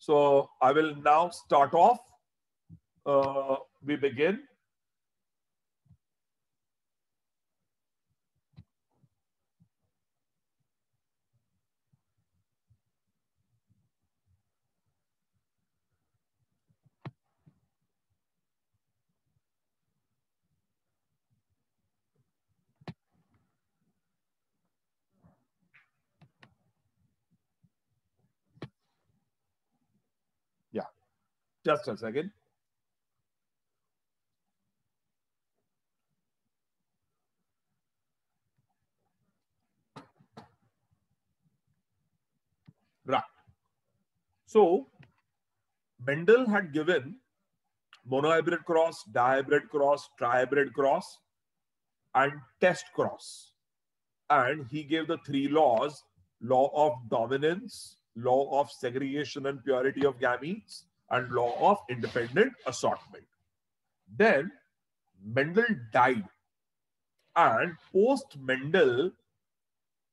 So I will now start off. We begin. Yeah, just a second. Right. So Mendel had given monohybrid cross, dihybrid cross, trihybrid cross, and test cross. And he gave the three laws: law of dominance, law of segregation and purity of gametes, and law of independent assortment. Then Mendel died, and post Mendel,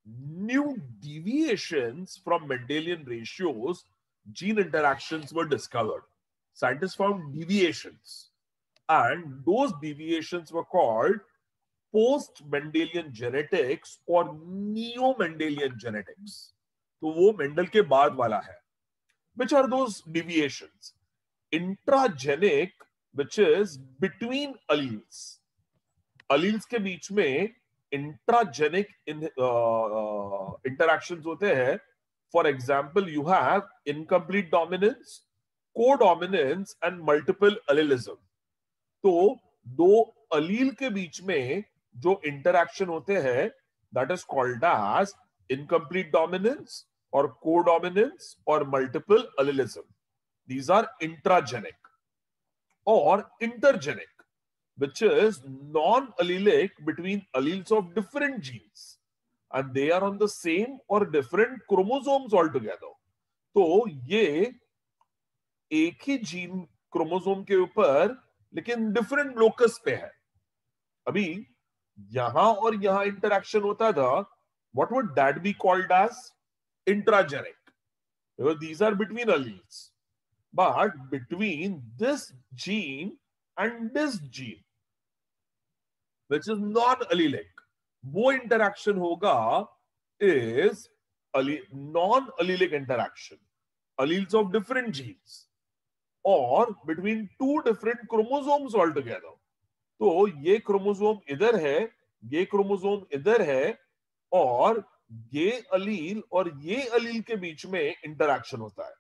new deviations from Mendelian ratios, gene interactions were discovered. Scientists found deviations, and those deviations were called post-Mendelian genetics or neo-Mendelian genetics. तो वो Mendel के बाद वाला है. Which are those deviations? Intragenic, which is between alleles. Alleles के बीच में intragenic interactions होते हैं. For example, you have incomplete dominance, codominance, and multiple allelism. तो दो अलील के बीच में जो इंटरैक्शन होते हैं, that is called as incomplete dominance और कोडोमिनेंस और multiple allelism. These are intragenic. और intergenic, which is non-allelic between alleles of different genes and they are on the same or different chromosomes altogether. तो ये एक ही gene chromosome के ऊपर लेकिन different locus पे है. अभी यहां और यहां इंटरैक्शन होता था. What would that be called as? Intragenic, because these are between alleles. But between this gene and this gene which is non allelic, वो इंटरैक्शन होगा is non allelic interaction, alleles of different genes or between two different chromosomes altogether. तो ये chromosome इधर है, ये chromosome इधर है, और ये अलील और ये अलील के बीच में इंटरैक्शन होता है.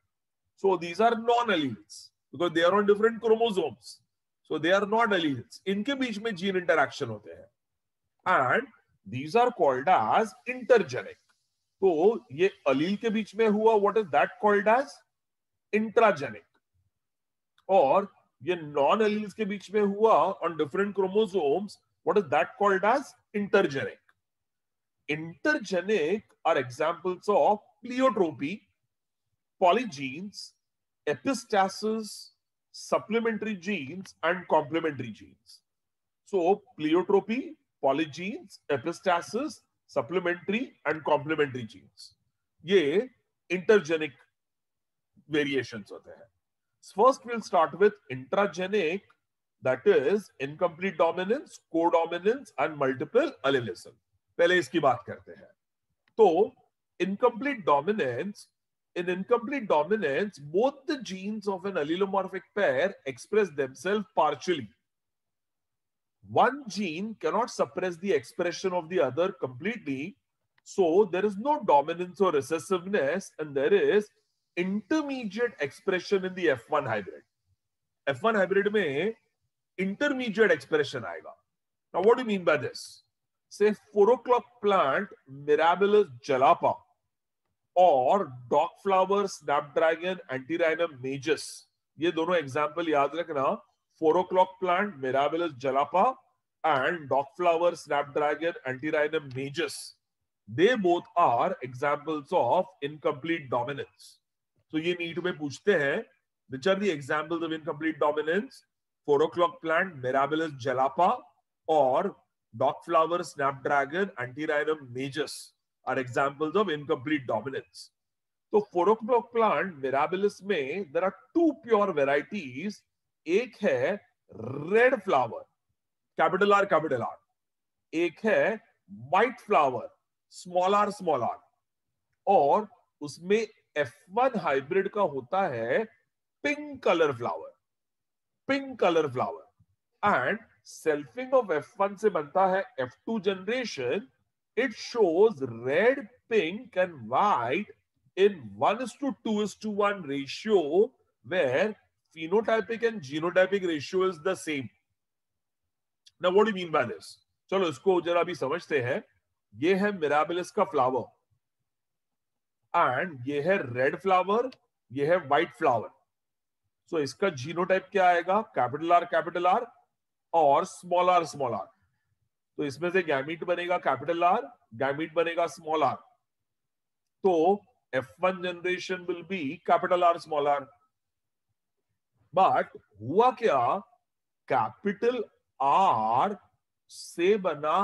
So these are non alleles because they are on different chromosomes. So they are not alleles. इनके बीच में जीन इंटरैक्शन होते हैं and these are called as intergenic. तो ये अलील के बीच में हुआ, what is that called as? Intragenic. और ये नॉन एलील्स के बीच में हुआ on different chromosomes, what is that called as? Intergenic. Intergenic are examples of pleiotropy, polygenes, epistasis, supplementary genes and complementary genes. So pleiotropy, polygenes, epistasis, supplementary and complementary genes, ये intergenic variations होते हैं. First we'll start with intragenic, that is incomplete dominance, codominance and multiple allelism. पहले इसकी बात करते हैं. तो incomplete dominance, in incomplete dominance, both the genes of an allelomorphic pair express themselves partially. One gene cannot suppress the expression of the other completely, so there is no dominance or recessiveness, and there is intermediate expression in the F1 hybrid. F1 hybrid में intermediate expression आएगा. Now what do you mean by this? Say 4 o'clock plant Mirabilis jalapa और dog flower, snapdragon, Antirrhinum majus, ये दोनों example याद रखना. 4 o'clock plant Mirabilis jalapa and dog flower, snapdragon, Antirrhinum majus, they both are examples of incomplete dominance. तो ये NEET में पूछते हैं, which are the examples of incomplete dominance? 4 o'clock plant Mirabilis jalapa और dog flower, snapdragon, Antirrhinum majus are examples of incomplete dominance. तो 4 o'clock plant Mirabilis में there are 2 pure varieties. एक है रेड फ्लावर कैपिटल आर, एक है white flower small R, और उसमें F1 hybrid का होता है pink colour flower. And selfing of F1 से बनता है F2 generation. It shows red, pink and white in 1:2:1 ratio, where phenotypic and genotypic ratio is the same. Now what do you mean by this? चलो इसको जरा भी समझते हैं. ये है मिराबिलिस का फ्लावर एंड ये है रेड फ्लावर, ये है व्हाइट फ्लावर. सो इसका जीनोटाइप क्या आएगा? कैपिटल आर और स्मॉल आर. तो इसमें से गैमीट बनेगा कैपिटल आर, गैमीट बनेगा स्मॉल आर. तो F1 generation will be capital R small R. But हुआ क्या? कैपिटल आर से बना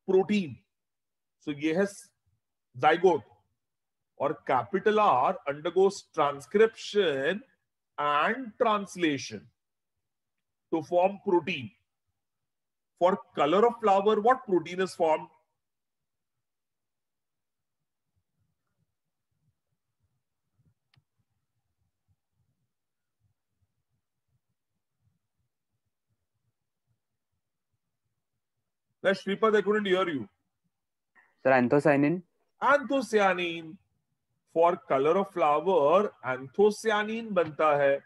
प्रोटीन. सो ये है जाइगोट, और capital R undergoes transcription and translation to form protein. For color of flower, what protein is formed? Now, Shripad, I couldn't hear you. Sir, anthocyanin. Anthocyanin. For color of flower, anthocyanin बनता है.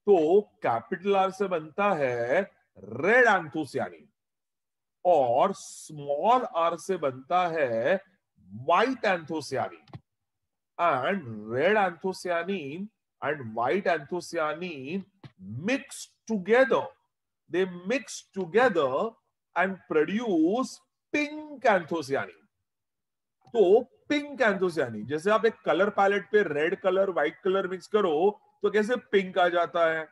तो capital R से बनता है red anthocyanin, और small R से बनता है white anthocyanin. And red anthocyanin and white anthocyanin mix together. They mix together and produce pink anthocyanin. तो पिंक एंथोसियानिन, जैसे आप एक कलर पैलेट पे red colour white colour mix करो तो कैसे पिंक आ जाता है,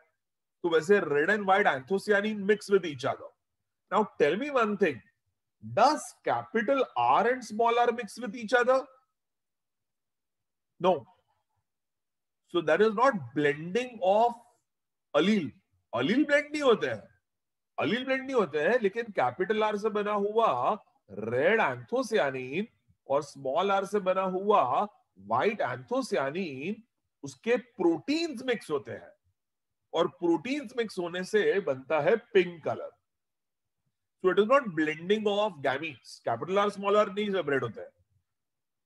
तो वैसे red and white anthocyanin mix with each other. Now tell me one thing, does capital R and small R mix with each other? No. So that is not blending of allele. allele blend नहीं होते हैं, लेकिन capital R से बना हुआ red anthocyanin और small R से बना हुआ व्हाइट एंथोसियानिन, उसके प्रोटीन्स मिक्स होते हैं, और प्रोटीन्स मिक्स होने से बनता है pink colour. So it is not blending of gametes. Capital R small R नहीं सेपरेट होते हैं,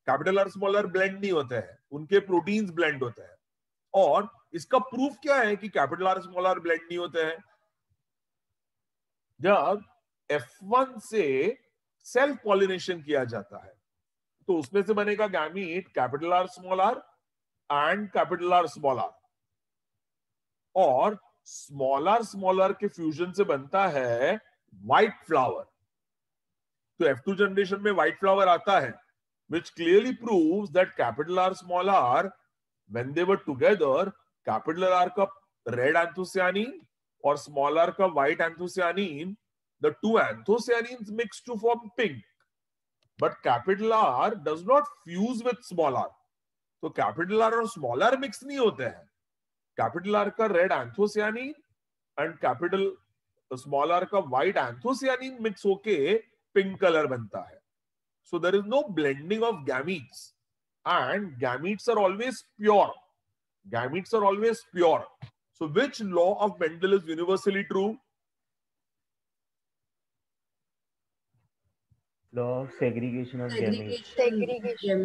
capital R small R blend नहीं होते हैं, उनके प्रोटीन्स ब्लेंड होते हैं. और इसका प्रूफ क्या है कि capital R small R blend नहीं होते हैं? जब F1 से सेल्फ पॉलिनेशन किया जाता है तो उसमें से बनेगा gamete capital R small R and capital R small R, और स्मॉल आर के फ्यूजन से बनता है व्हाइट फ्लावर. तो F2 जनरेशन में व्हाइट फ्लावर आता है, which clearly proves that capital R small r, when they were together, capital R का red anthocyanin और small r का white anthocyanin, the two anthocyanins mix to form pink. But capital R does not fuse with small r. तो capital R और small r mix नहीं होते हैं. Capital R का red anthocyanin and capital small r का white anthocyanin mix होके pink color बनता है. So there is no blending of gametes, and gametes are always pure. Gametes are always pure. So which law of Mendel is universally true? Law of segregation of gametes.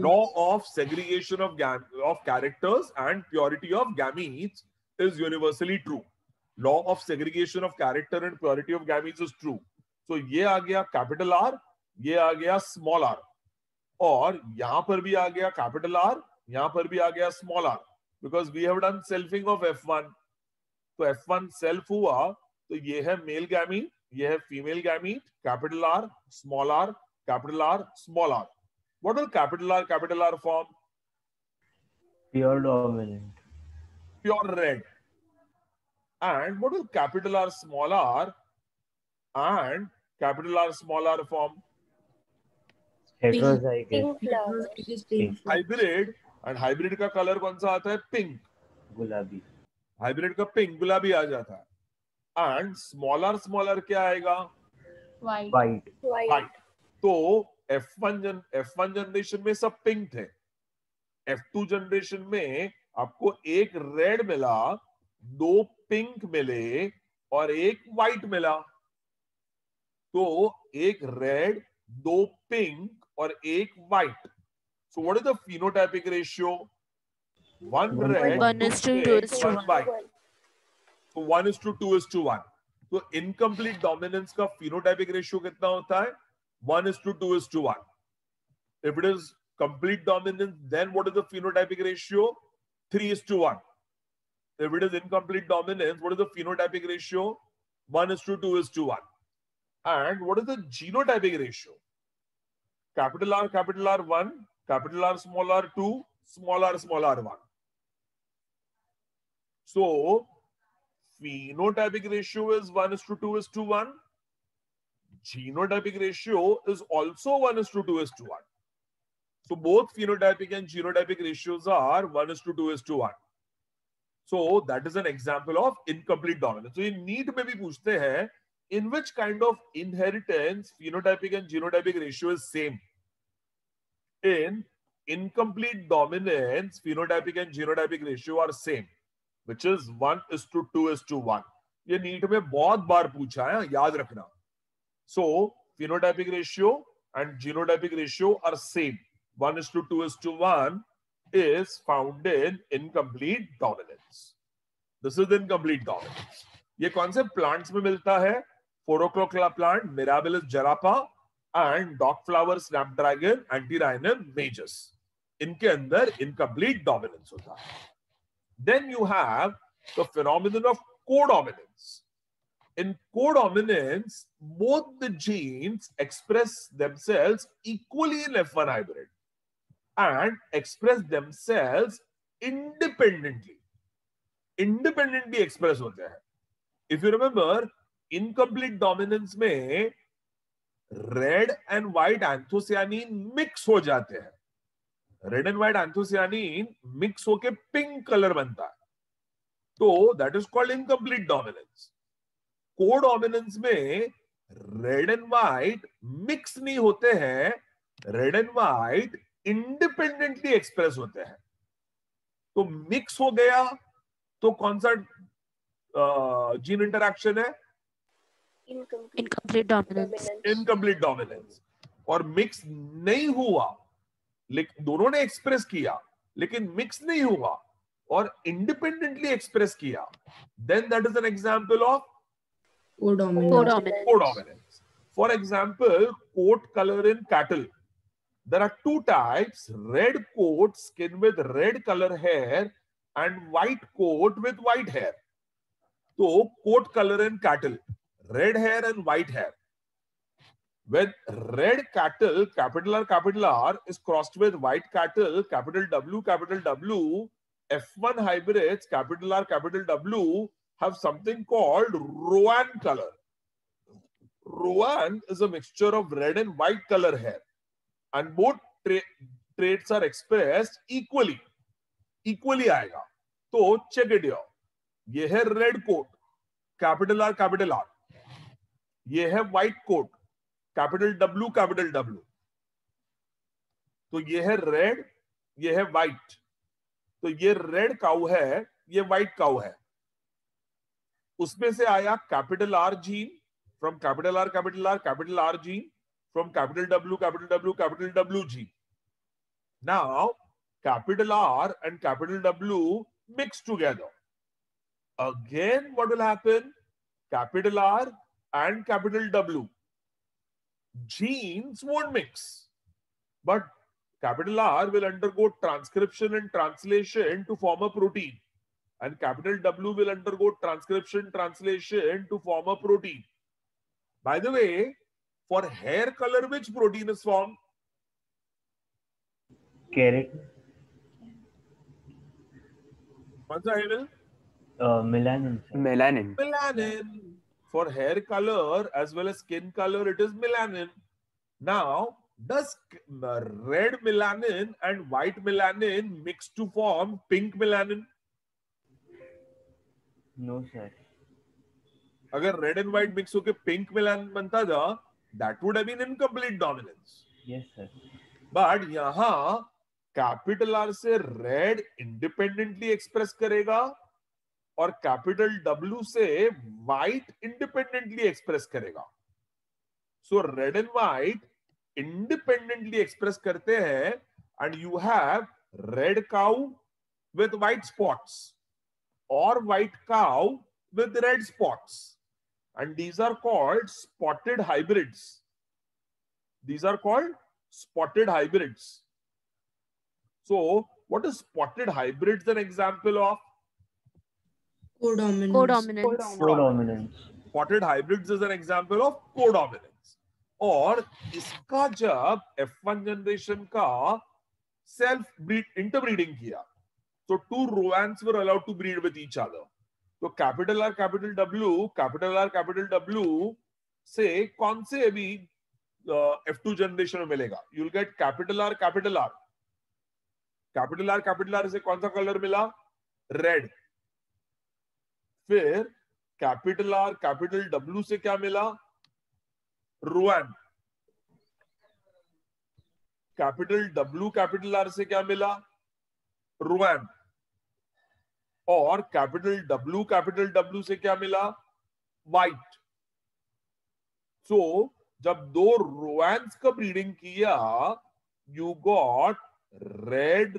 Law of segregation of characters and purity of gametes is universally true. Law of segregation of character and purity of gametes is true. So ये आ गया capital R, ये आ गया small R, और यहां पर भी आ गया कैपिटल आर, यहां पर भी आ गया small R, because we have done selfing of F1. तो F1 सेल्फ हुआ, तो ये है मेल गैमीट, ये है female gamete, capital R small R, capital R small R. What will capital R form? Pure dominant. Pure red. And what will capital R small r and capital R small r form? Heterozygous. Pink flowers. Hybrid and hybrid का colour कौन सा आता है? Pink. गुलाबी. Hybrid का pink गुलाबी आ जाता है. एंड स्मॉलर क्या आएगा? वाइट. वाइट. तो F1 जनरेशन में सब पिंक थे. F2 जनरेशन में आपको एक रेड मिला, दो पिंक मिले और एक वाइट मिला. तो एक रेड, दो पिंक और एक white. So what is the phenotypic ratio? 1 red, 2 pink, 1 white. So 1:2:1. तो इनकम्प्लीट डोमिनेंस का फिनोटाइपिक रेशियो कितना होता है? 1:2:1. If it is complete dominance, then what is the phenotypic ratio? 3:1. If it is incomplete dominance, what is the phenotypic ratio? 1:2:1. And what is the genotypic ratio? Capital R 1, capital R 2, small r 1. So phenotypic ratio is 1:2:1. Genotypic ratio is also 1:2:1. So both phenotypic and genotypic ratios are 1:2:1. So that is an example of incomplete dominance. So in NEET में भी पूछते हैं, in which kind of inheritance phenotypic and genotypic ratio is same? In incomplete dominance, phenotypic and genotypic ratio are same, which is 1:2:1. ये NEET में बहुत बार पूछा है, याद रखना. So phenotypic ratio and genotypic ratio are same. 1:2:1 is found in incomplete dominance. This is incomplete dominance. ये concept plants में मिलता है. 4 o'clock plant, Mirabilis jarapa, and dog flower snapdragon, Antirrhinum majus. इनके अंदर incomplete dominance होता है. Then you have the phenomenon of codominance. In codominance, both the genes express themselves equally in F1 hybrid and express themselves independently. Independently express होते हैं. If you remember, incomplete dominance में red and white anthocyanin mix हो जाते हैं. Red and white anthocyanin mix होके pink color बनता है. तो that is called incomplete dominance. Codominance में रेड एंड व्हाइट मिक्स नहीं होते हैं. Red and white independently express होते हैं. तो मिक्स हो गया तो कौन सा जीन इंटरैक्शन है? Incomplete dominance. Incomplete dominance. और मिक्स नहीं हुआ, लेकिन दोनों ने एक्सप्रेस किया लेकिन मिक्स नहीं हुआ और इंडिपेंडेंटली एक्सप्रेस किया, then that is an example of codominance. For example, coat color in cattle. There are two types: red coat, skin with red color hair, and white coat with white hair. So, coat color in cattle, red hair and white hair. When red cattle, capital R, is crossed with white cattle, capital W, F1 hybrids, capital R, capital W, have something called Rowan color. Rowan is a mixture of red and white color hair, and both traits are expressed equally. Equally आएगा. तो check it here. ये है red coat, capital R, capital R. ये है white coat, capital W, capital W. तो ये है red, ये है white. तो ये red cow है, ये white cow है. उसमें से आया capital R gene, from capital R capital are gene, from capital W gene. Now capital R and capital W mix together. Again what will happen? Capital R and capital W genes won't mix, but capital R will undergo transcription and translation to form a protein. And capital W will undergo transcription, translation to form a protein. By the way, for hair color, which protein is formed? Carrot. What's the name? Melanin. Melanin. Melanin. For hair color as well as skin color, it is melanin. Now, Does red melanin and white melanin mix to form pink melanin? No, sir. अगर red and white mix होके pink melanin बनता था, that would have been incomplete dominance. Yes, sir. But यहाँ capital R से red independently express करेगा और capital W से white independently express करेगा. So red and white independently express करते हैं and you have red cow with white spots or white cow with red spots, and these are called spotted hybrids. These are called spotted hybrids. So what is spotted hybrids an example of? Codominance. Codominance. Spotted hybrids is an example of codominance. और इसका जब F1 generation का self breed interbreeding किया, तो two roans were allowed to breed with each other. तो capital R capital W से कौन से अभी F2 जनरेशन में मिलेगा? You will get capital R से कौन सा कलर मिला? रेड. फिर कैपिटल आर कैपिटल डब्ल्यू से क्या मिला? रोएन. कैपिटल डब्ल्यू कैपिटल आर से क्या मिला? रोएन. और कैपिटल डब्ल्यू से क्या मिला? वाइट. सो जब दो रोएंस का ब्रीडिंग किया, you got red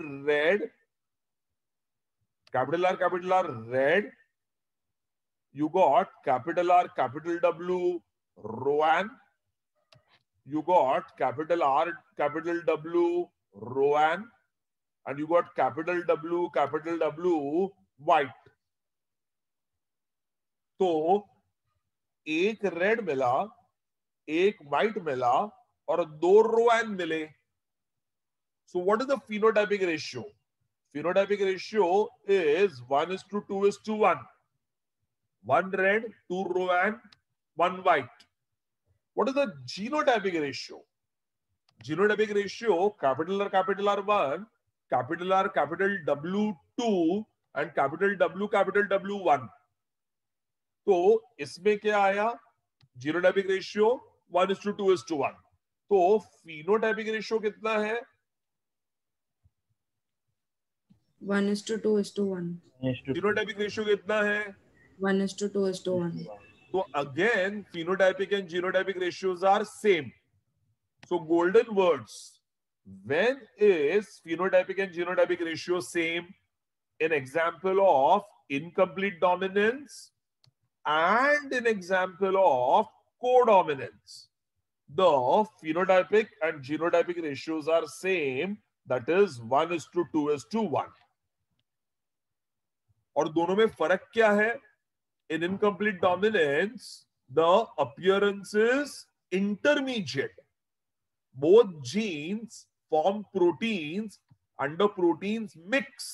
capital R red. You got capital R, capital W, Rowan. You got capital R, capital W, Rowan. And you got capital W, white. तो एक रेड मिला, एक व्हाइट मिला और दो रोwan मिले. So what is the phenotypic ratio? Phenotypic ratio is 1:2:1. One red, two rowan, one white. What is the genotypic ratio? Genotypic ratio, capital R1, capital R, capital W2 and capital W1. तो इसमें क्या आया? Genotypic ratio 1:2:1. तो phenotypic ratio कितना है? 1:2:1. Phenotypic ratio कितना है? 1:2:1. So again, phenotypic and genotypic ratios are same. So golden words. When is phenotypic and genotypic ratio same? An example of incomplete dominance and an example of codominance. The phenotypic and genotypic ratios are same. That is 1:2:1. और दोनों में फर्क क्या है? In incomplete dominance, the appearance is intermediate. Both genes form proteins and the proteins mix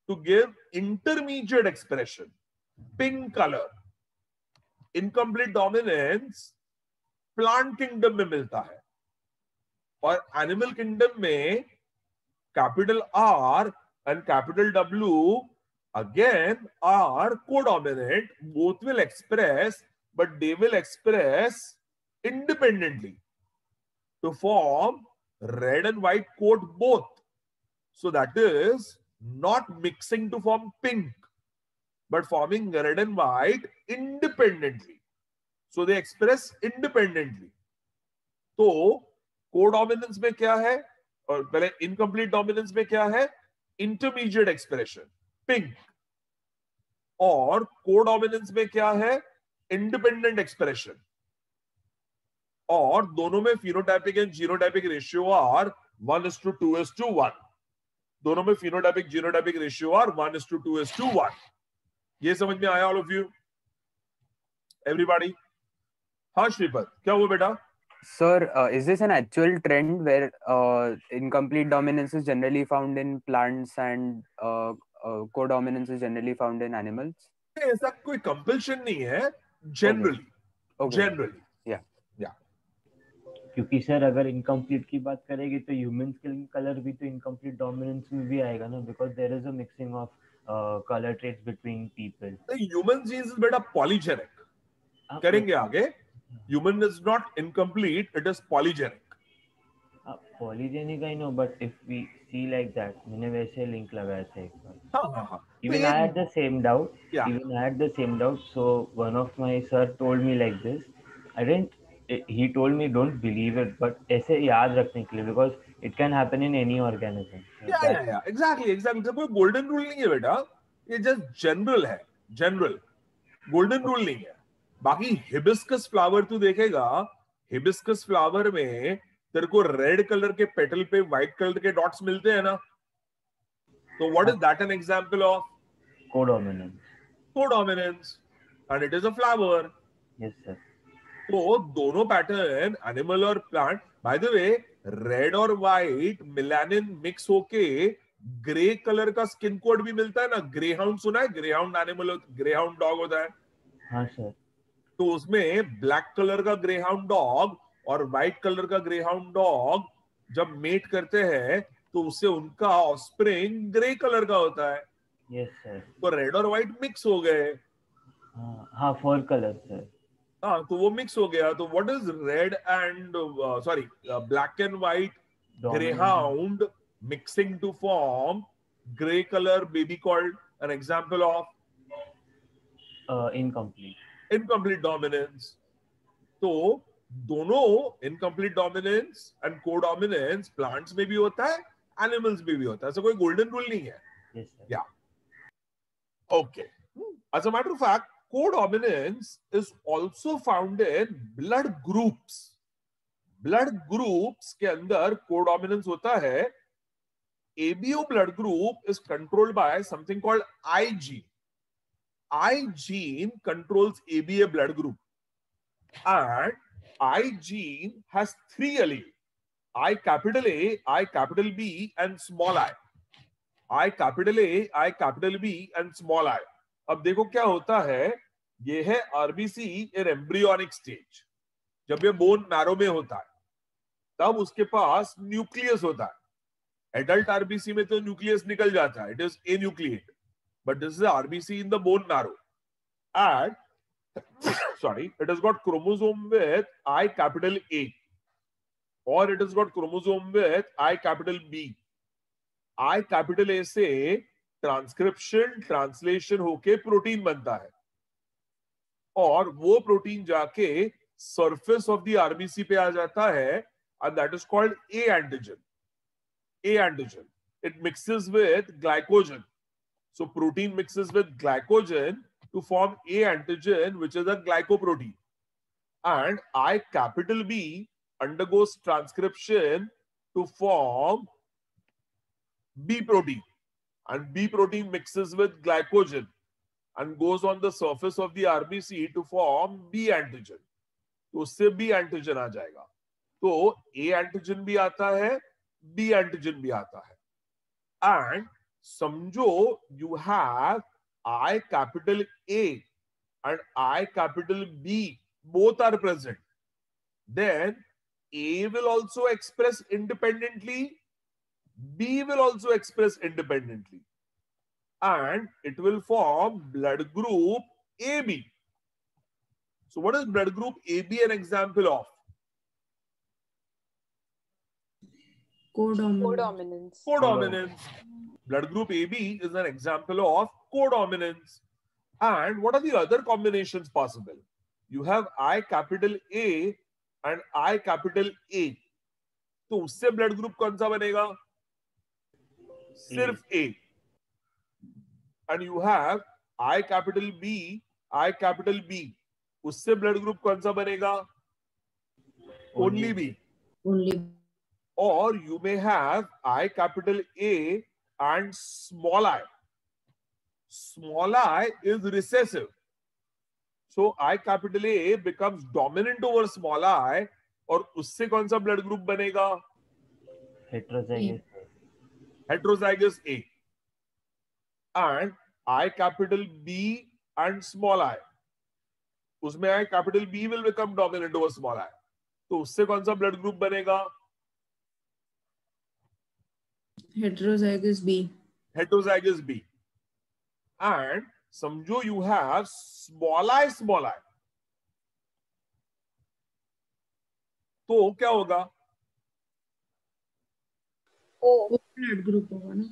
to give intermediate expression. Pink color. Incomplete dominance plant kingdom में मिलता है और animal kingdom में capital R and capital W again are codominant. Both will express, but they will express independently to form red and white coat both. So that is not mixing to form pink, but forming red and white independently. So they express independently. तो codominance में क्या है? और पहले incomplete dominance में क्या है? Intermediate expression, pink. और कोडोमिनेंस में क्या है? Independent expression. और दोनों में phenotypic and genotypic ratio are 1:2:1. दोनों में फिनोटाइपिक जीनोटाइपिक रेशियो आर 1:2:1. ये समझ में आया ऑल ऑफ यू? एवरीबॉडी? हाँ श्रीपद, क्या हुआ बेटा? Sir, is this an actual trend where incomplete dominance is generally found in plants and codominance is generally found in animals? ऐसा कोई कंपल्शन नहीं है. Generally, Okay. जनरली. Yeah. क्योंकि सर अगर इनकम्प्लीट की बात करेंगे तो ह्यूमन स्किन कलर भी तो इनकम्प्लीट डोमिनेंस में भी आएगा ना, because there is a mixing of colour traits between people. Human genes is बेटा पॉलीजेनिक. करेंगे आगे. Human is not incomplete, it is polygenic. Polygenic I know, but if we see like that, मैंने वैसे link लगाया था एक बार. हाँ. Even I had the same doubt. Yeah. Even I had the same doubt. So one of my sir told me like this. I didn't. He told me don't believe it, but ऐसे याद रखने के लिए, because it can happen in any organism. So Yeah. Exactly. तो कोई golden rule नहीं है बेटा. ये जस्ट जनरल है. जनरल गोल्डन रूल नहीं है. बाकी हिबिस्कस फ्लावर तू देखेगा, हिबिस्कस फ्लावर में तेरे को रेड कलर के पेटल पे व्हाइट कलर के डॉट्स मिलते हैं ना. तो what is that N example of? Codominance. Codominance. And it is a flower. Yes, sir. तो दोनों पैटर्न एनिमल और plant, bye the way red और व्हाइट मिलानिन मिक्स होके ग्रे कलर का स्किन कोड भी मिलता है ना. ग्रे हाउंड सुना है? Grey hound animal, grey hound dog होता है. हाँ सर. तो उसमें ब्लैक कलर का ग्रे हाउंड डॉग और व्हाइट कलर का ग्रे हाउंड डॉग जब मेट करते हैं तो उससे उनका ऑफस्प्रिंग ग्रे कलर का होता है. Yes, sir. तो रेड और व्हाइट मिक्स हो गए. हाँ, 4 कलर सर. हाँ, तो वो मिक्स हो गया. तो what is red and sorry black and white grey hound mixing two form grey colour baby called an example of Incomplete dominance. तो दोनों incomplete dominance and codominance plants में भी होता है, एनिमल्स में भी होता है. ऐसा कोई गोल्डन रूल नहीं है. Yes, sir. Yeah. Okay. As a matter of fact, codominance is also found in blood groups. Blood groups के अंदर codominance होता है. ABO blood group is controlled by something called I gene. I gene controls ABA blood group. And I gene has 3 alleles. I capital A, I capital B, and small I. I capital A, I capital B, and small I. अब देखो क्या होता है. ये है RBC इन embryonic stage. जब ये bone marrow में होता है तब उसके पास न्यूक्लियस होता है. एडल्ट आरबीसी में तो न्यूक्लियस निकल जाता है, it is enucleate. But this is RBC in the bone marrow. And sorry, it has got chromosome with I capital A, or it has got chromosome with I capital B. I capital A से transcription translation होके protein बनता है और वो protein जाके surface of the RBC पे आ जाता है and that is called A antigen. A antigen, it mixes with glycogen. So protein mixes with glycogen to form A antigen, which is a glycoprotein. And I capital B undergoes transcription to form B protein. And B protein mixes with glycogen and goes on the surface of the RBC to form B antigen. तो उससे B antigen आ जाएगा. तो A antigen भी आता है, B antigen भी आता है. And समझो you have I capital A and I capital B both are present. Then A will also express independently, B will also express independently, and it will form blood group AB. So what is blood group AB an example of? Codominance. Codominance. Blood group AB is an example of codominance. And what are the other combinations possible? You have I capital A and I capital A. तो उससे blood group कौन सा बनेगा? सिर्फ A. And you have I capital B, I capital B. उससे blood group कौन सा बनेगा? Only B. Only. Or you may have I capital A and small I. Small I is recessive. So I capital A becomes dominant over small I और उससे कौन सा blood group बनेगा? Heterozygous A. And I capital B and small I. उसमें I capital B will become dominant over small I. तो उससे कौन सा ब्लड ग्रुप बनेगा? Heterozygous B. Heterozygous B. And समझो यू हैव स्मॉल आई, तो क्या होगा? O blood group होगा ना?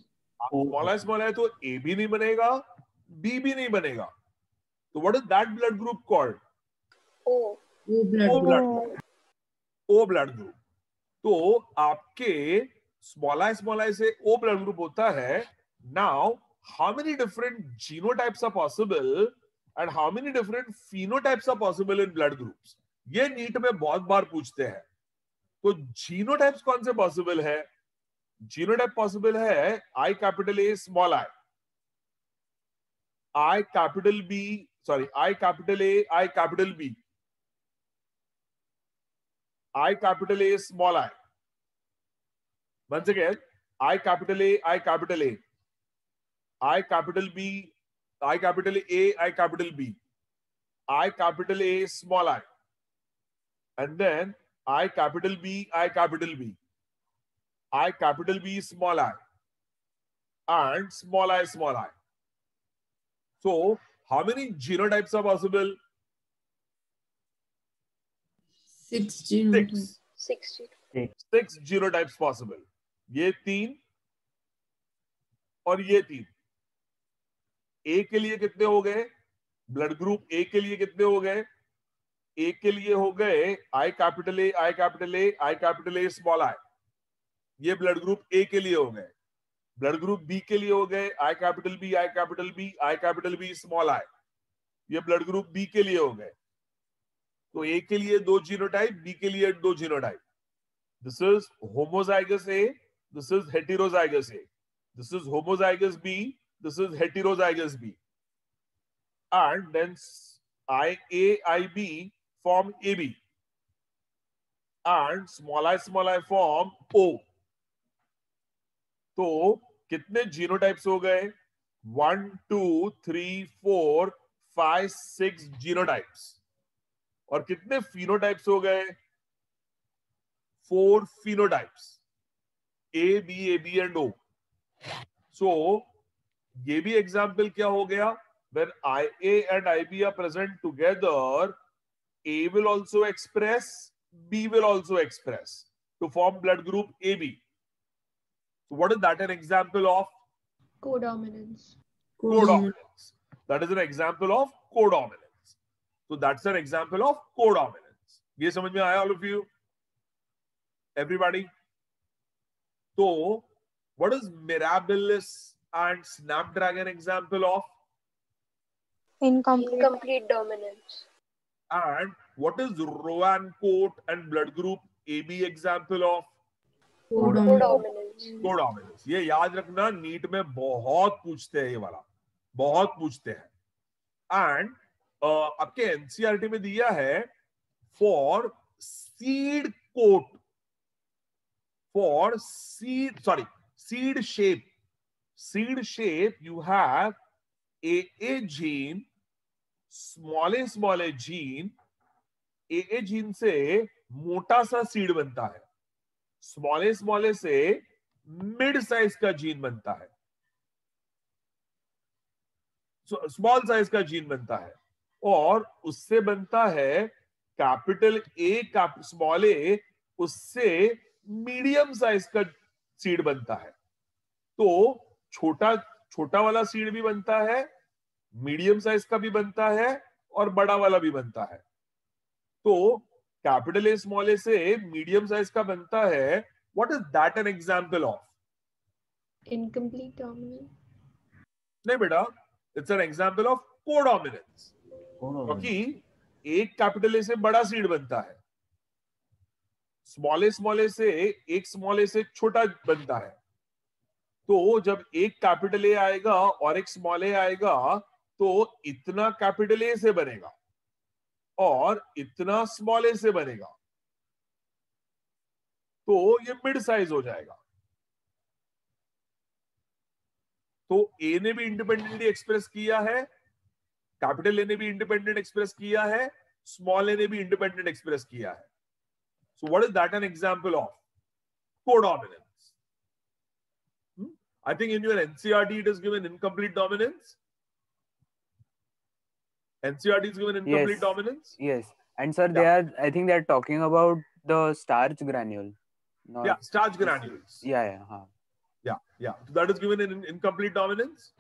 स्मॉल आई तो ए भी नहीं बनेगा, बी भी नहीं बनेगा. तो what is that blood group called? O blood group. O blood group. तो आपके स्मॉल आई से ओ ब्लड ग्रुप होता है. Now how many different genotypes are possible and how many different phenotypes are possible in blood groups? ये NEET में बहुत बार पूछते हैं. तो जीनोटाइप्स कौन से पॉसिबल है? जीनोटाइप पॉसिबल है I capital A small I capital B, sorry I capital A I capital B, I capital A small I. Once again, I capital A, I capital A, I capital B, I capital A, I capital B, I capital A small I, and then I capital B, I capital B, I capital B small I, and small I small I. So how many genotypes are possible? 6 genotypes. Six genotypes possible. ये 3 और ये 3. ए के लिए कितने हो गए? Blood group A के लिए कितने हो गए? ए के लिए हो गए I capital A, I capital A, I capital A small I. ये ब्लड ग्रुप ए के लिए हो गए. ब्लड ग्रुप बी के लिए हो गए I capital B, I capital B, I capital B small I. ये ब्लड ग्रुप बी के लिए हो गए. तो ए के लिए 2 जीनोटाइप, बी के लिए 2 genotype. This is homozygous A, this is heterozygous A, this is homozygous B, this is heterozygous B, and then IB form AB, and small I form O. तो कितने जीनोटाइप्स हो गए? 1 2 3 4 5 6 जीनोटाइप्स. और कितने phenotypes हो गए? 4 phenotypes. A, B, AB and O. So ये भी एग्जाम्पल क्या हो गया? When IA and IB are present together, A will also express, B will also express to form blood group AB. So what is that an example of? Codominance. Codominance. That is an example of codominance. So that's an example of codominance. ये समझ में आया all of you? Everybody? So, what is Mirabilis and Snapdragon example of? Incomplete dominance. And what is Rowan coat and blood group AB example of? Codominance. Codominance. ये याद रखना, NEET में बहुत पूछते हैं ये वाला, बहुत पूछते हैं. And आपके एनसीईआरटी में दिया है for seed coat, for seed shape you have AA gene, small a gene. AA gene से मोटा सा सीड बनता है, स्मॉल ए से मिड साइज का जीन बनता है, स्मॉल साइज का जीन बनता है, और उससे बनता है कैपिटल ए, स्मॉल ए, उससे मीडियम साइज का सीड बनता है. तो छोटा वाला सीड भी बनता है, मीडियम साइज का भी बनता है, और बड़ा वाला भी बनता है. तो कैपिटल ए स्मॉल ए से मीडियम साइज का बनता है. What is that N example of? Incomplete dominance. नहीं बेटा, it's an example of codominance. क्योंकि एक कैपिटल ए से बड़ा सीड बनता है, स्मॉल ए से एक स्मॉल ए से छोटा बनता है. तो जब एक कैपिटल ए आएगा और एक स्मॉल ए आएगा, तो इतना कैपिटल ए से बनेगा और इतना स्मॉल ए से बनेगा, तो ये मिड साइज हो जाएगा. तो ए ने भी इंडिपेंडेंटली एक्सप्रेस किया है, कैपिटल ए ने भी इंडिपेंडेंट एक्सप्रेस किया है, स्मॉल ए ने भी इंडिपेंडेंट एक्सप्रेस किया है. So what is that an example of? Codominance. I think in your NCRT it is given incomplete dominance. NCRT is given incomplete Yes. dominance. Yes. And sir, they are, I think they are talking about the starch granule. Not, Yeah, starch granules. Yeah. Yeah. So that is given in incomplete dominance.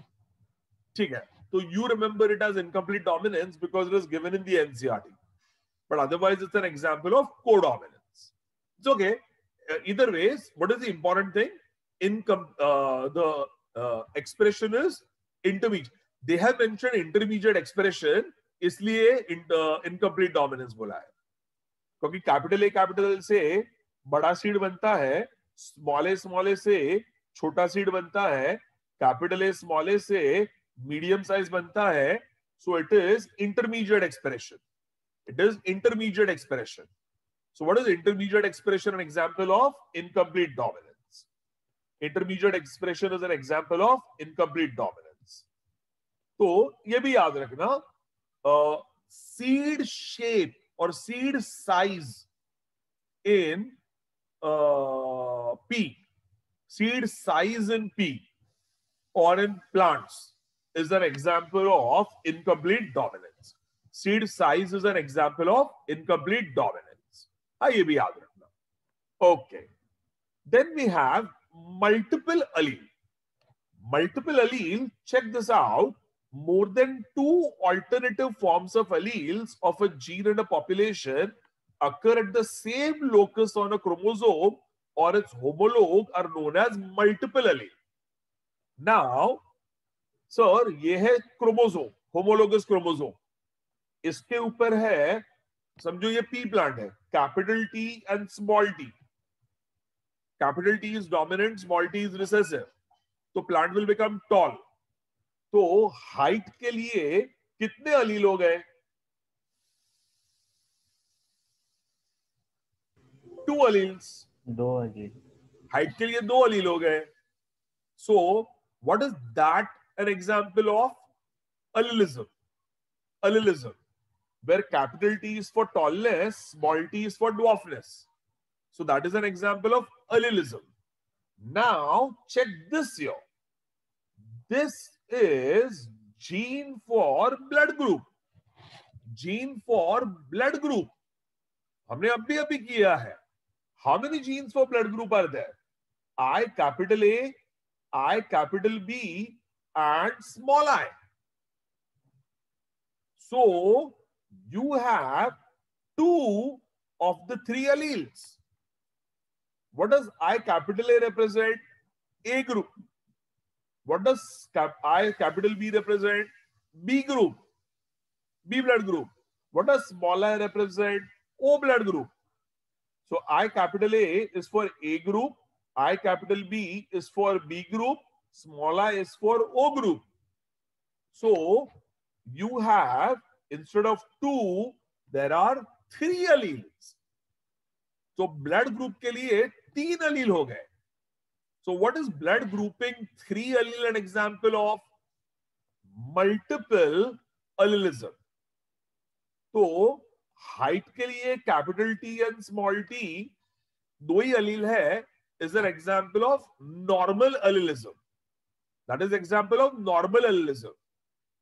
ठीक है. So you remember it as incomplete dominance because it is given in the NCRT. But otherwise, it's an example of codominance. It's okay. Either ways, what is the important thing? The expression is intermediate. They have mentioned intermediate expression, इसलिए incomplete dominance बोला है. क्योंकि capital A से बड़ा seed बनता है, small ए से छोटा सीड बनता है, कैपिटल ए स्मॉल ए से मीडियम साइज बनता है. सो it is intermediate expression. It is intermediate expression. So what is intermediate expression? An example of incomplete dominance. Intermediate expression is an example of incomplete dominance. तो ये भी याद रखना, seed shape or seed size in P, seed size in P or in plants is an example of incomplete dominance. Seed size is an example of incomplete dominance. ये भी याद रखना. Okay. Then we have multiple allele. Multiple allele, check this out. More than 2 alternative forms of alleles of a gene in a population occur at the same locus on a chromosome or its homologue are known as multiple allele. Now, sir, ये है chromosome, homologous chromosome. इसके ऊपर है, समझो ये P plant है, capital T and small T. Capital T is dominant, small T is recessive. तो plant will become toll. तो हाइट के लिए कितने अलील हो गए? 2 अलील्स. 2 अलील. हाइट के लिए 2 अलील हो गए. So what is that N example of? allelism. Allelism, where capital T is for tallness, small t is for dwarfness. So that is an example of allelism. Now check this here. This is gene for blood group. Gene for blood group. हमने अभी किया है. How many genes for blood group are there? I capital A, I capital B, and small I. So you have 2 of the 3 alleles. What does I capital A represent? A group. What does I capital B represent? B group. B blood group. What does small I represent? O blood group. So I capital A is for A group. I capital B is for B group. Small I is for O group. So you have, instead of 2, there are 3 alleles. So blood group के लिए 3 allele हो गए. So what is blood grouping 3 allele an example of? Multiple allelism. तो height के लिए capital T and small t 2 he allele है, is an example of normal allelism. That is example of normal allelism.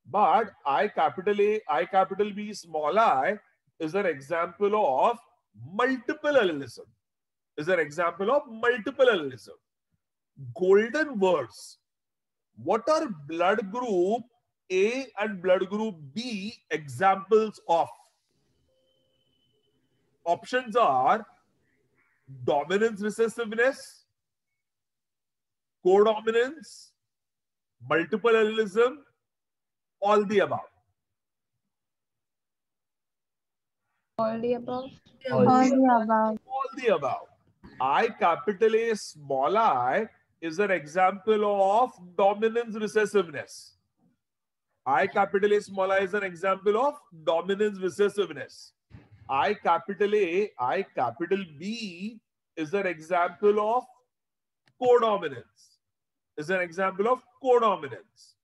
But I capital A, I capital B, small I is an example of multiple allelism. Is an example of multiple allelism. Golden words. What are blood group A and blood group B examples of? Options are dominance recessiveness, codominance, multiple allelism, all the above. All the above. All the above. All the above. I capital A small I is an example of dominance recessiveness. I capital A small I is an example of dominance recessiveness. I capital A, I capital B is an example of codominance. Is an example of codominance.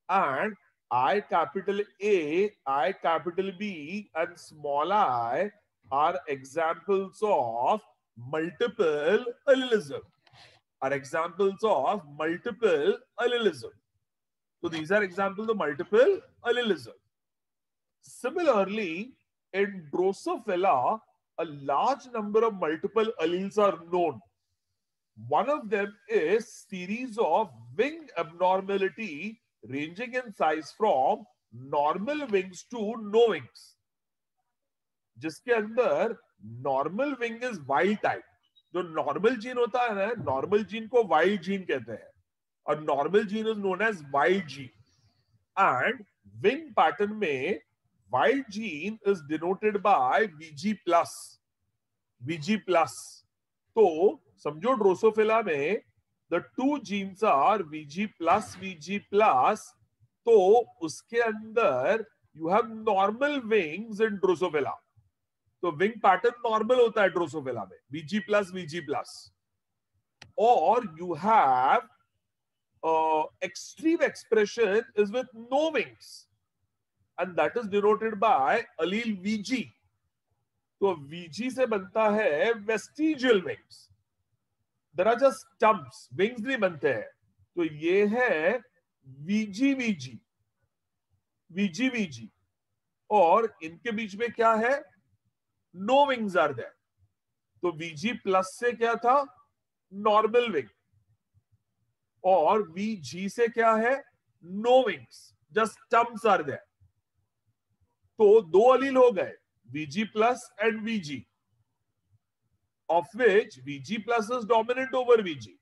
And I capital A, I capital B, and small I are examples of multiple allelism. Are examples of multiple allelism. So these are examples of multiple allelism. Similarly, in Drosophila, a large number of multiple alleles are known. One of them is series of wing abnormality ranging in size from normal wings to no wings, जिसके अंदर normal wing is wild type. जो normal gene होता है ना, normal gene को wild gene कहते हैं, और normal gene is known as wild gene. And wing pattern में wild gene is denoted by VG plus. VG plus. तो समझो ड्रोसोफिला में the two genes are VG plus. तो उसके अंदर you have normal wings in Drosophila. तो wing pattern normal होता है ड्रोसोफिला में, VG प्लस. और you have extreme expression is with no wings, and that is denoted by allele VG. तो VG से बनता है vestigial wings. There are just stumps, wings नहीं बनते हैं. तो ये है VG. और इनके बीच में क्या है? No wings are there. तो VG प्लस से क्या था? Normal wing. और VG से क्या है? No wings, just stumps are there. तो दो अलील हो गए, VG plus and VG, of which VG plus is dominant over VG.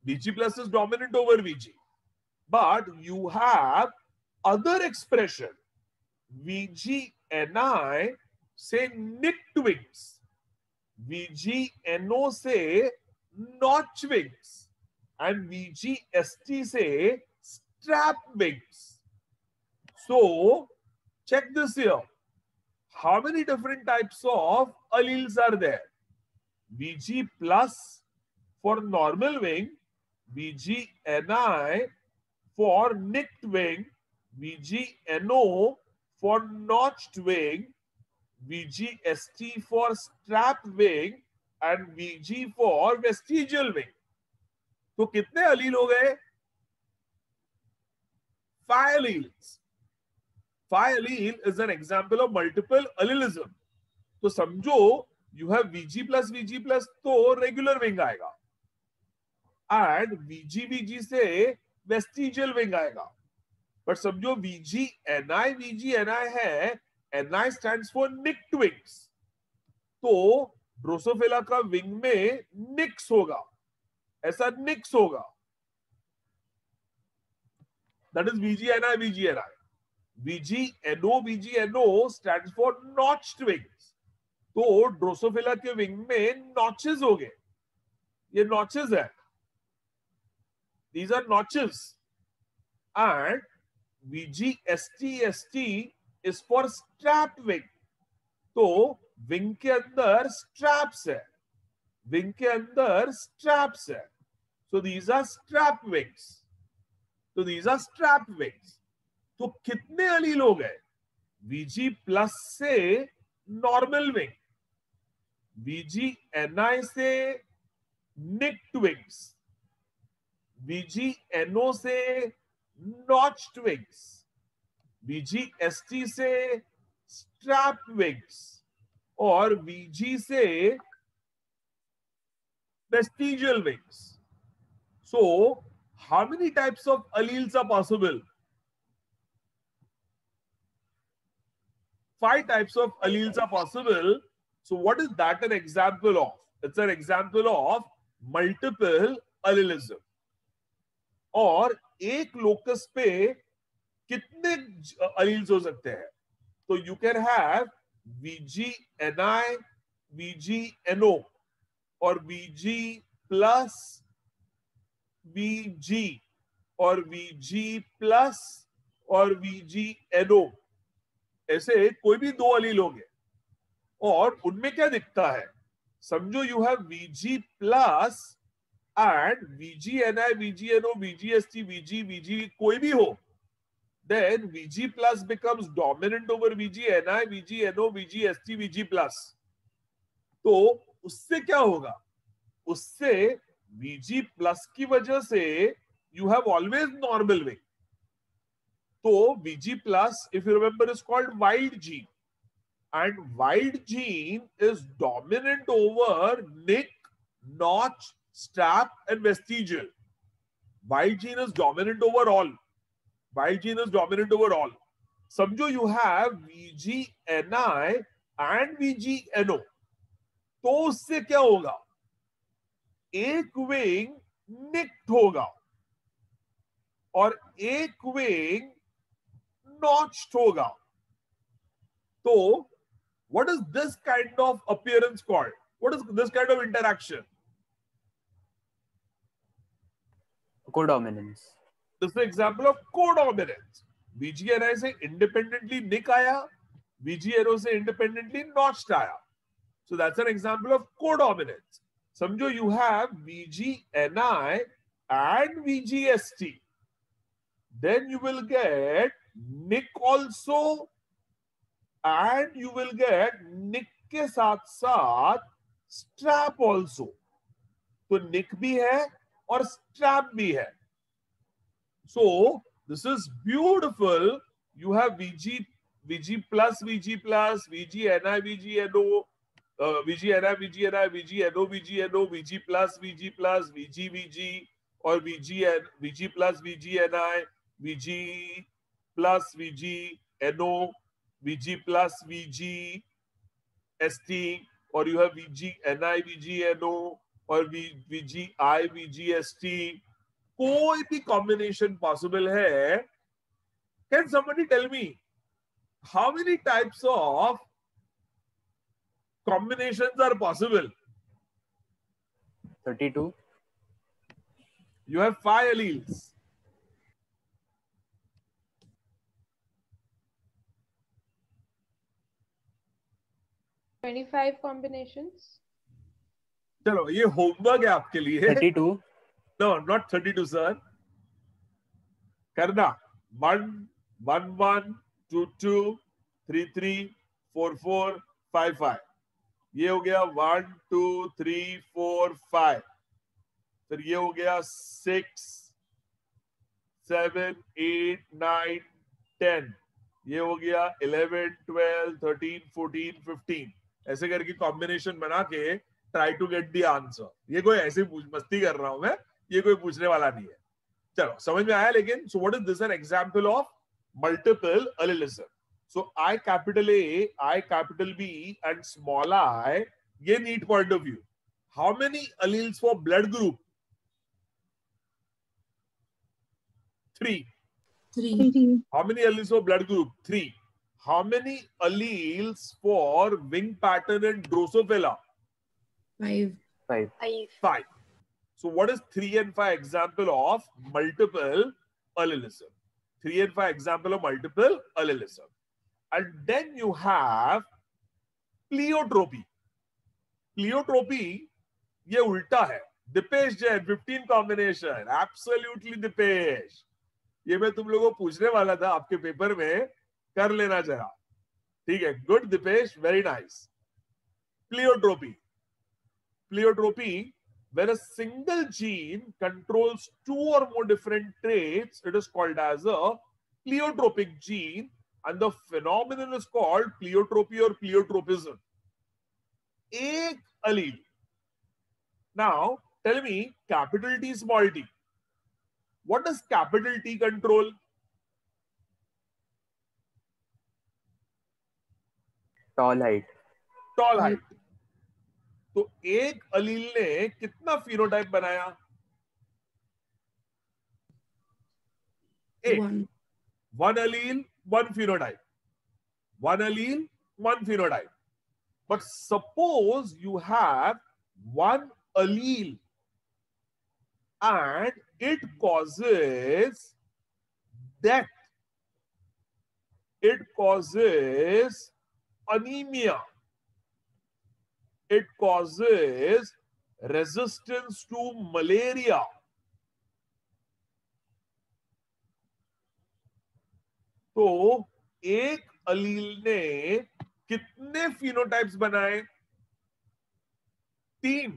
VG plus is dominant over VG. But you have other expression. VG-NI say nicked wings. VG-NO say notch wings. And VG-ST say strap wings. So, check this here. How many different types of alleles are there? VG plus for normal wing, VG-NI for nicked wing, VG-NO for notched wing, VG-ST for strap wing, and VG for vestigial wing. तो कितने अलील हो गए? 5 alleles. 5 allele is an example of multiple allelism. तो समझो you have VG plus तो regular wing आएगा, and VG से vestigial wing आएगा. But समझो VG-NI है, NI stands for nicked wings. तो ड्रोसोफिला का विंग में निक्स होगा, ऐसा निक्स होगा. That is VG-NI. VG-NO stands for notched wings. तो ड्रोसोफिला के विंग में नॉचेस हो गए. ये नॉचेस है. These are notches. And VG-ST is for strap wing. तो विंग के अंदर स्ट्रैप्स है. विंग के अंदर स्ट्रैप्स है. So these are strap wings. तो कितने अलील हो गए? VG प्लस से नॉर्मल विंग, VG-NI से निक्ड विंग्स, VG-NO से नॉच्ड विंग्स, VG-ST से स्ट्रैप विंग्स, और VG से vestigial wings. So, how many types of alleles are possible? 5 types of alleles are possible. So what is that an example of? It's an example of multiple allelism. और एक locus पे कितने alleles हो सकते हैं? तो you can have VG-NI, VG-NO, और VG plus VG, और VG plus और VG-NO. ऐसे कोई भी दो अलील होंगे, और उनमें क्या दिखता है? समझो you have VG plus and VG-NI, VG-NO, VG-ST, VG कोई भी हो, then Vg plus becomes dominant over VgNi, VgNO, VgSt, Vg plus. तो उससे क्या होगा? उससे Vg plus की वजह से you have always normal wing. So Vg plus, if you remember, is called wild gene, and wild gene is dominant over nick, notch, strap, and vestigial. Wild gene is dominant over all. Wild gene is dominant over all. समझो you have VgNi and VgNO. तो उससे क्या होगा? एक wing निक्ड होगा और एक wing notched होगा. तो what is this kind of appearance called? What is this kind of interaction? Codominance. This is an example of codominance. VgNi से independently nick आया, VgNO से independently notched आया. So that's an example of codominance. समझो you have VgNi and VgSt. Then you will get nick also, and you will get nick के साथ साथ strap also. तो nick भी है और strap भी है. So this is beautiful. You have Vg plus, VgNi, VgNO, VgNi, VgNO, Vg plus, Vg, or Vg plus, VgNi, Vg plus, VgNO, Vg plus, VgSt, or you have VgNi, VgNO, or VgI, VgSt. कोई भी combination possible है. Can somebody tell me how many types of combinations are possible? 32. You have 5 alleles. $25 combinations. चलो ये homework है आपके लिए. 32. No, not 32, sir. करना 1, 1, 1, 2, 2, 3, 3, 4, 4, 5, 5. ये हो गया 1, 2, 3, 4, 5. फिर ये हो गया 6, 7, 8, 9, 10. ये हो गया 11, 12, 13, 14, 15. ऐसे करके कॉम्बिनेशन बना के try to get the answer. ये कोई ऐसे मस्ती कर रहा हूं मैं, ये कोई पूछने वाला नहीं है. चलो समझ में आया. लेकिन so what is this? N example of multiple allelism. So I capital A, I capital B, and small I, ये नीट पॉइंट ऑफ व्यू. हाउ मेनी alleles for blood group? 3. 3. How many alleles for blood group? 3. How many alleles for wing pattern and Drosophila? 5. 5. 5. So what is 3 and 5 example of multiple allelism? 3 and 5 example of multiple allelism. And then you have pleiotropy. Pleiotropy, ये उल्टा है. Dipesh Jain, 15 combination. Absolutely Dipesh. ये मैं तुम लोगों को पूछने वाला था आपके पेपर में, कर लेना जरा. ठीक है. Good Dipesh, very nice. Pleiotropy. Pleiotropy, when a single gene controls 2 or more different traits, it is called as a pleiotropic gene, and the phenomenon is called pleiotropy or pleiotropism. एक allele. Now, tell me, capital T, small t. What does capital T control? Tall height. Tall height. तो एक अलील ने कितना phenotype बनाया? 8. 1 allele, 1 phenotype. 1 allele, 1 phenotype. But suppose you have 1 allele and it causes death. It causes anemia. It causes resistance to malaria. तो एक अलील ने कितने phenotypes बनाए? 3।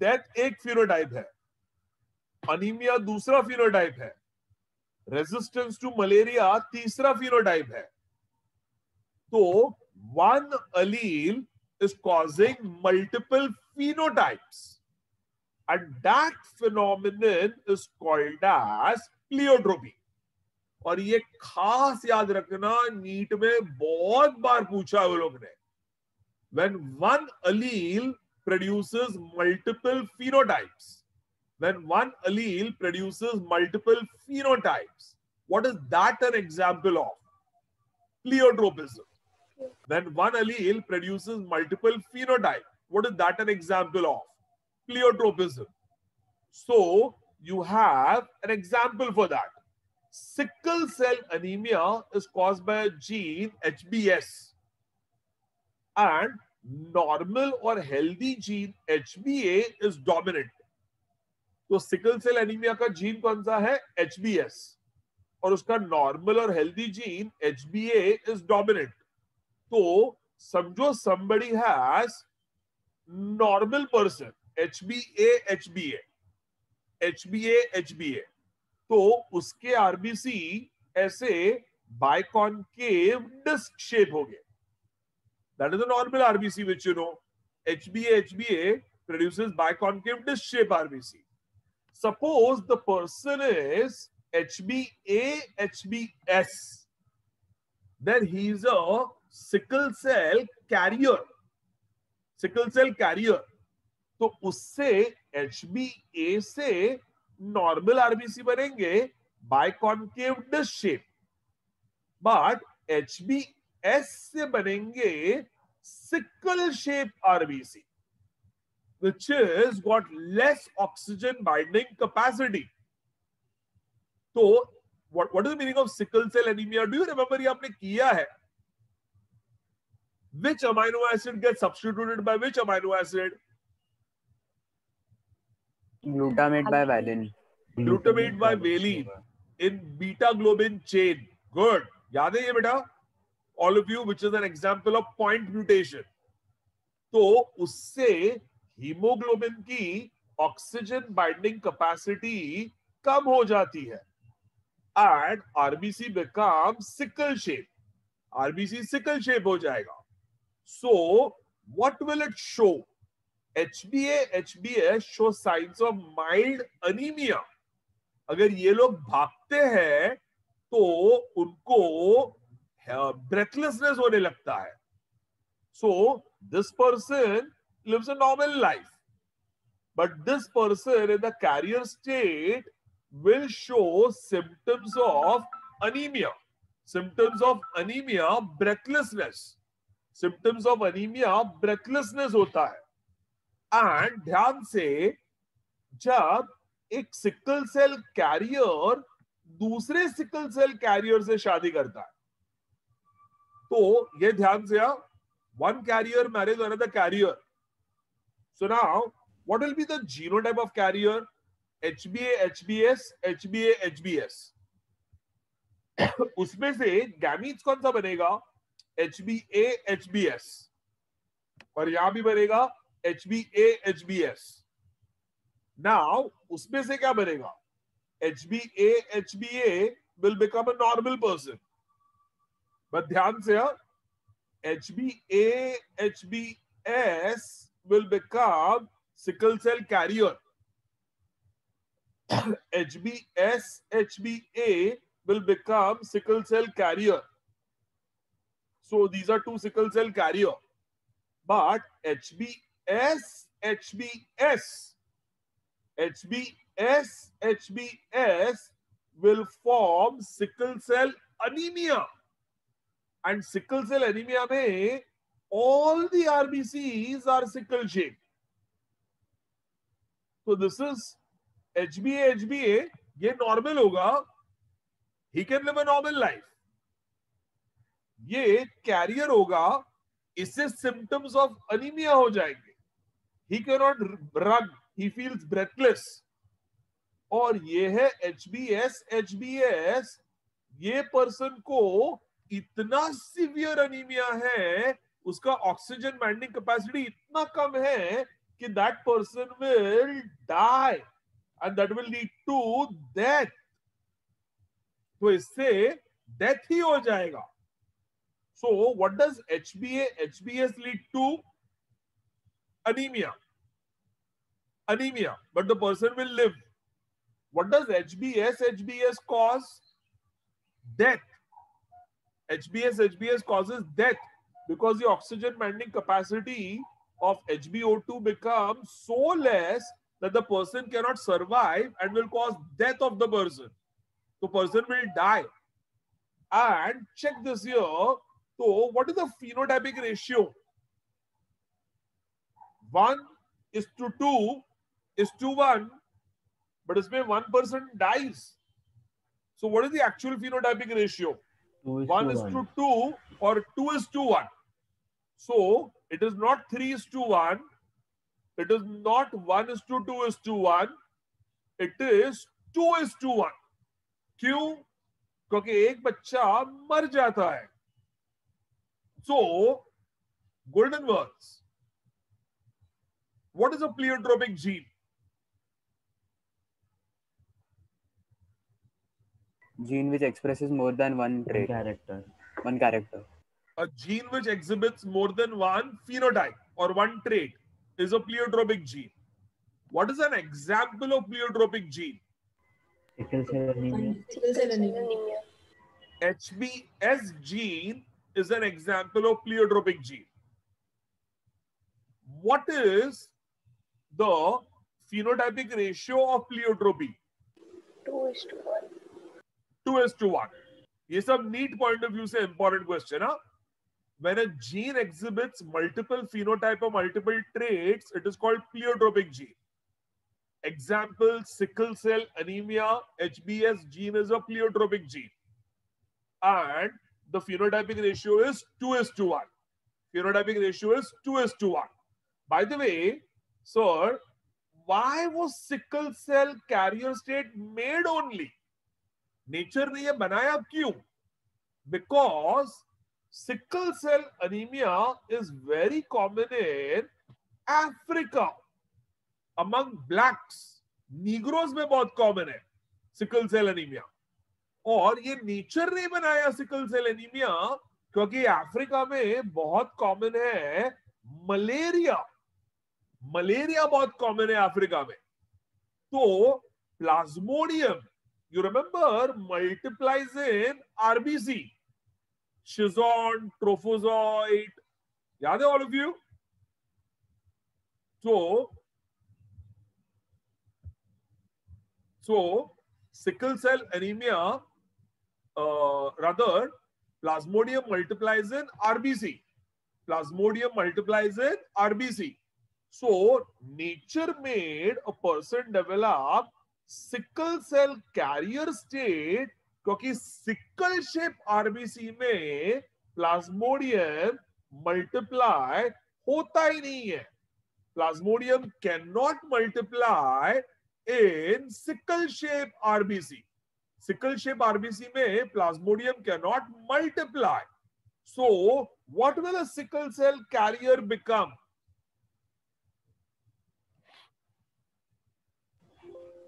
डेथ एक फिनोटाइप है, अनीमिया दूसरा फिनोटाइप है, रेजिस्टेंस टू मलेरिया तीसरा फिनोटाइप है। तो one Aleel is causing multiple phenotypes and that phenomenon is called as pleiotropy। और ये खास याद रखना, नीट में बहुत बार पूछा है वो लोग ने। when one allele produces multiple phenotypes, when one allele produces multiple phenotypes, what is that an example of? Pleiotropism। When one allele produces multiple phenotypes, what is that an example of? Pleiotropism। So you have an example for that. Sickle cell anemia is caused by a gene HBS and normal or healthy gene HBA is dominant। तो sickle cell anaemia का gene कौन सा है? HBS, और उसका normal और healthy gene HBA is dominant. तो समझो somebody has normal person HBA HBA HBA HBA, तो उसके आरबीसी ऐसे बाइकॉन्केव डिस्क शेप हो गए। That is a normal RBC, which you know. HBA produces biconcave disc shape RBC. Suppose the person is HBA HBS, then he is a sickle cell carrier. Sickle cell carrier. तो उससे HBA से normal RBC बनेंगे बाइकॉन्केव disc shape, but HBS से बनेंगे sickle shape RBC which is got less oxygen binding capacity। तो what is the meaning of sickle cell anemia? Do you remember? ये आपने किया है। Which amino acid gets substituted by which amino acid? Glutamate by valine. Glutamate by valine in beta globin chain। Good, याद है ये बेटा? All of you, which is an example of point mutation। तो उससे हीमोग्लोबिन की oxygen binding capacity कम हो जाती है and RBC become sickle shape. RBC sickle shape हो जाएगा। So what will it show? HBA HBS show science of mild anaemia. अगर ये लोग भागते हैं तो उनको ब्रेथलेसनेस होने लगता है। So this person lives a normal life, but this person in the carrier state will show symptoms of anemia। Symptoms of anemia, breathlessness। Symptoms of anemia, breathlessness होता है। And ध्यान से, जब एक सिकल सेल कैरियर दूसरे sickle cell career से शादी करता है, तो ये ध्यान से, one carrier marries another carrier। So now, what will be the genotype of carrier? HBA HBS HBA HBS। उसमें से गैमीट्स कौन सा बनेगा? HBA HBS, और यहां भी बनेगा HBA HBS। Now, उसमें से क्या बनेगा? HBA HBA will become a normal person। but ध्यान से, HBA HBS will become sickle cell carrier। HBS HBA will become sickle cell carrier। So these are two sickle cell carrier, but HBS HBS will form sickle cell anemia। And sickle cell anemia में all the RBCs are sickle shape। So this is HBA HBA, ये normal होगा, he can live a normal life। ये carrier होगा, इससे symptoms of anemia हो जाएंगे। He cannot run, he feels breathless। और ये है HBS HBS, ये पर्सन को इतना सीवियर अनीमिया है, उसका ऑक्सीजन बाइंडिंग कैपेसिटी इतना कम है कि that person will die and that will lead to death. तो इससे डेथ ही हो जाएगा. So what does HbS lead to? anemia, but the person will live. What does HbS cause? Death. HbS causes death because the oxygen binding capacity of HbO2 becomes so less that the person cannot survive and will cause death of the person. The person will die. And check this here. So what is the phenotypic ratio? 1:2:1, but इसमें one person dies. So what is the actual phenotypic ratio? 1:2 or 2:1. So it is not 3:1. It is not 1:2:1. It is 2:1. क्यों? क्योंकि एक बच्चा मर जाता है. So golden words. What is a pleiotropic gene? Gene which expresses more than one trait. One character. A gene which exhibits more than one phenotype or one trait is a pleiotropic gene. What is an example of pleiotropic gene? Sickle cell anemia. Sickle cell anemia. HbS gene is an example of pleiotropic gene. What is the phenotypic ratio of pleiotropy? 2:1. 2:1. ये सब neat point of view से important question, huh? When a gene exhibits multiple phenotype or multiple traits, it is called pleiotropic gene. Example, sickle cell anemia, HbS gene is a pleiotropic gene. And the phenotypic ratio is 2:1. Phenotypic ratio is 2:1. By the way, sir, why was sickle cell carrier state made only? Nature ने ये बनाया क्यों? Because sickle cell anemia is very common in Africa among blacks. Negroes में बहुत common है sickle cell anemia. और ये nature ने बनाया सिकल सेल एनीमिया क्योंकि अफ्रीका में बहुत कॉमन है मलेरिया. मलेरिया बहुत कॉमन है अफ्रीका में. तो Plasmodium, you remember, multiplies in RBC, शिजॉन, ट्रोफोजॉइट, याद है all of you? So sickle cell anemia, rather, plasmodium multiplies in RBC. Plasmodium multiplies in RBC. So nature made a person develop sickle cell carrier state क्योंकि sickle shape RBC में plasmodium multiply होता ही नहीं है. Plasmodium cannot multiply in sickle shape RBC. Sickle shape RBC में plasmodium cannot multiply. So what will a sickle cell carrier become?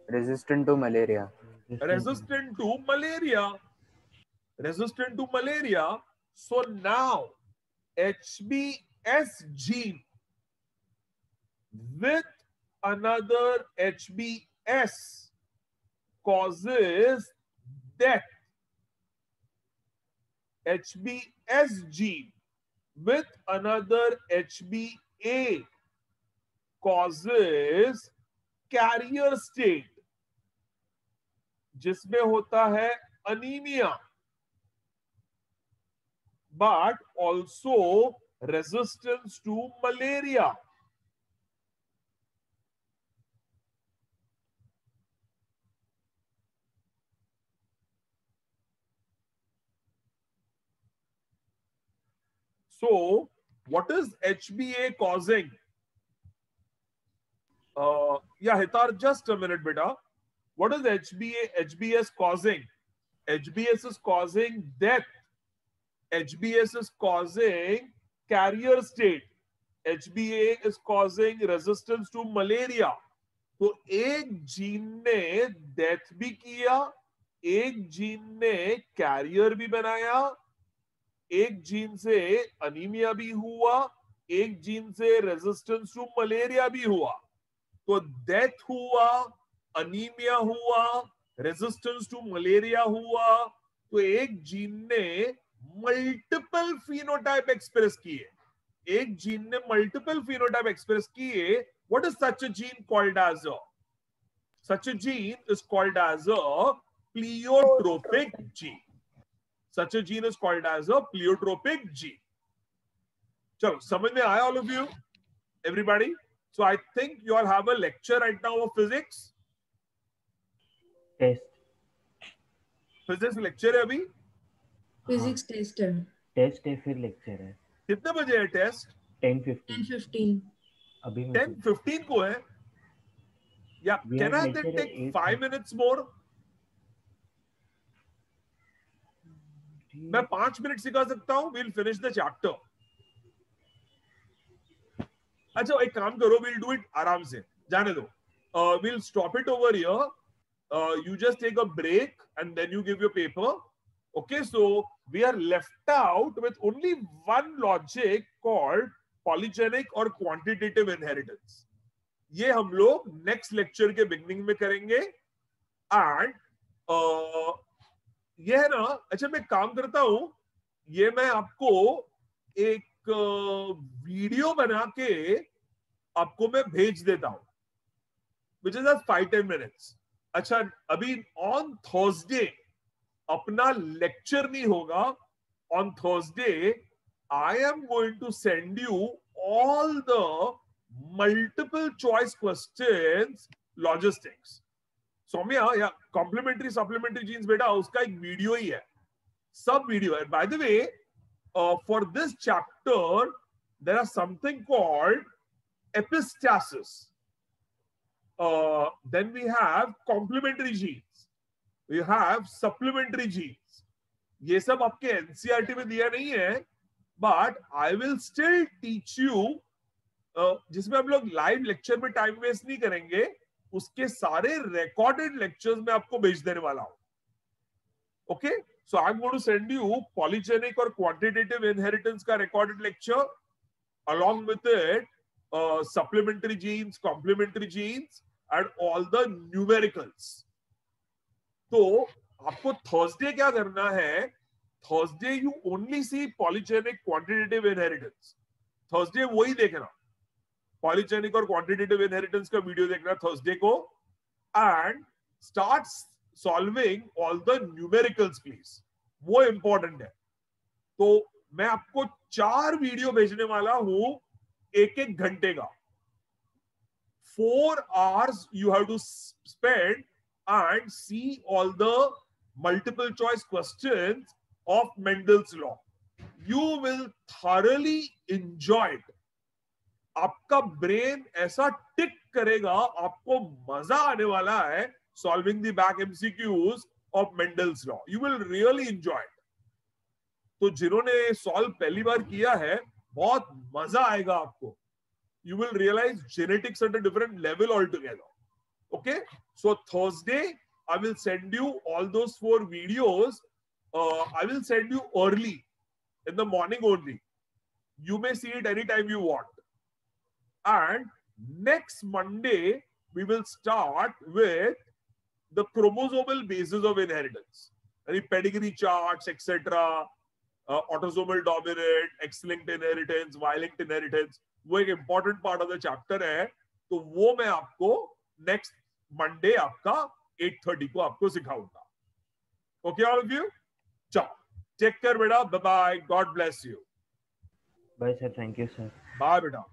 Resistant to malaria. Resistant to malaria. Resistant to malaria. So now HbS gene with another HbS causes death. HbS gene with another HbA causes carrier state जिसमें होता है anemia but also resistance to malaria. So, what is HbA causing? Yeah, Hitar, just a minute, beta. What is HbS causing? HbS is causing death. HbS is causing carrier state. HbA is causing resistance to malaria. तो एक gene ने death भी किया, एक gene ने career भी बनाया, एक जीन से अनीमिया भी हुआ, एक जीन से रेजिस्टेंस टू मलेरिया भी हुआ. तो डेथ हुआ, अनीमिया हुआ, रेजिस्टेंस टू मलेरिया हुआ. तो एक जीन ने मल्टीपल फिनोटाइप एक्सप्रेस किए. एक जीन ने मल्टीपल फिनोटाइप एक्सप्रेस किए. What is such a gene called as a? Such a gene is called as a pleiotropic gene. Such a gene is called as a pleiotropic gene. चलो समझ में आया all of you? Everybody? So I think you all have a lecture right now of physics. Test Physics lecture है अभी. Physics test है test है फिर lecture है. कितने बजे है टेस्ट? 10:15 10:15 अभी मैं 10:15 को है. Yeah, We can have I lecture then at take 8. 5 minutes more? मैं 5 मिनट सिखा सकता हूं. We'll finish the chapter. अच्छा एक काम करो, we'll do it आराम से, जाने दो. We'll stop it over here. You just take a break and then you give your paper. Okay, so we are left out with only one logic called polygenic or quantitative inheritance. ये हम लोग next lecture के beginning में करेंगे. And ये है ना. अच्छा मैं काम करता हूं, ये मैं आपको एक वीडियो बना के आपको मैं भेज देता हूं, विच इज 5-10 मिनट्स. अच्छा अभी ऑन थर्सडे अपना लेक्चर नहीं होगा. On Thursday I am going to send you all the multiple choice questions logistics. Saumya या कॉम्प्लीमेंट्री सप्लीमेंट्री जीन्स बेटा उसका एक वीडियो ही है, सब वीडियो है. By the way for this chapter there are something called epistasis. Then we have complementary genes, we have supplementary genes. ये सब आपके एनसीईआरटी में दिया नहीं है, but I will still teach you, जिसमें हम लोग लाइव लेक्चर में टाइम वेस्ट नहीं करेंगे. उसके सारे रिकॉर्डेड लेक्चर्स में आपको भेज देने वाला हूं. Okay, so I am going to send you polygenic और क्वांटिटेटिव इनहेरिटेंस का recorded lecture, along with it supplementary genes, complementary genes and all the numericals. तो आपको थर्सडे क्या करना है? Thursday you only see polygenic quantitative inheritance. Thursday वही देखना, polygenic और क्वांटिटेटिव इनहेरिटेंस का वीडियो देखना थर्सडे को. And start solving all the numericals please, वो इंपॉर्टेंट है. तो मैं आपको 4 वीडियो भेजने वाला हूं 1-1 घंटे का. 4 hours you have to spend and see all the multiple choice questions of Mendel's law. You will thoroughly enjoy it. आपका ब्रेन ऐसा टिक करेगा, आपको मजा आने वाला है solving the back MCQs of Mendel's law. You will really enjoy it. तो जिन्होंने सॉल्व पहली बार किया है, बहुत मजा आएगा आपको. You will realize genetics at a different level altogether. Okay, so Thursday I will send you all those 4 videos. I will send you early in the morning only. You may see it anytime you want. And next Monday we will start with the chromosomal basis of inheritance, any pedigree charts, etc. Autosomal dominant, X-linked inheritance, Y-linked inheritance. वो एक important part of the chapter है. तो वो मैं आपको next Monday आपका 8:30 को आपको सिखाऊंगा. ओके ऑल ऑफ यू, चलो टेक केयर बेटा, bye bye, God bless you. Bye sir, thank you sir. Bye बेटा.